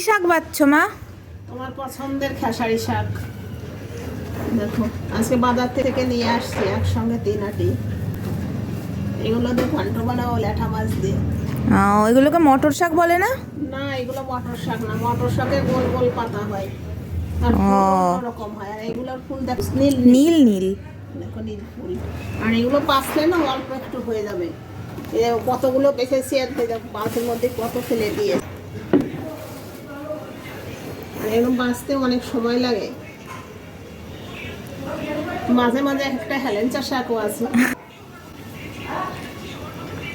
শাক বাচ্ছ মা? তোমার পছন্দের খেসারি শাক। দেখো আজকে বাজার থেকে নিয়ে আসছি একসঙ্গে 3 আটি। এগুলো দিয়ে ঘন্ট বানাবো ল্যাঠা মাছ দিয়ে। ওইগুলোকে মটর শাক বলে না? না, এগুলো মটর শাক না, মটর শাকের গোল গোল পাতা হয় আর রকম হয়। আর এগুলোর ফুল দেখো নীল নীল নীল, দেখো নীল ফুল। আর এগুলো পাকলে না অল্প একটু হয়ে যাবে। কতগুলো বেঁচেছি আর বাঁশের মধ্যে কত ফেলে দিয়ে। আর এরকম বাঁচতে অনেক সময় লাগে। মাঝে মাঝে একটা হেলেঞ্চা শাকও আছে,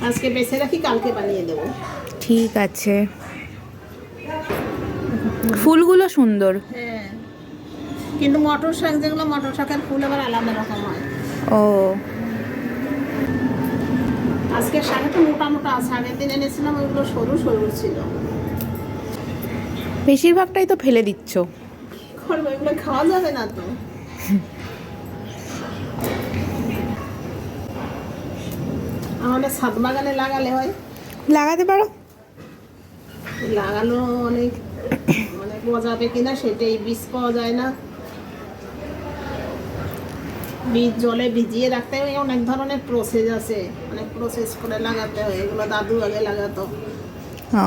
আজকে বেছে রাখি, কালকে বানিয়ে দেবো। ঠিক আছে। ফুলগুলো সুন্দর। হ্যাঁ, কিন্তু মটর শাক যেগুলো, মটর শাকের ফুল আবার আলাদা রকম হয়। ও, আজকে শাকটা মোটা মোটা আছে, আগের দিন এনেছিলাম ওইগুলো সরু সরু ছিল। বেশিরভাগটাই তো ফেলে দিচ্ছ। করবো, এগুলো খাওয়া যাবে না তো। আমাদের ছাদ বাগানে লাগালে হয়। লাগাতে পারো। লাগানো অনেক মানে গজাবে কিনা সেটাই, বীজ পাওয়া যায় না। বীজ জলে ভিজিয়ে রাখতে হয়, অনেক ধরনের প্রসেস আছে, অনেক প্রসেস করে লাগাতে হয়। এগুলো দাদু আগে লাগাতো। ও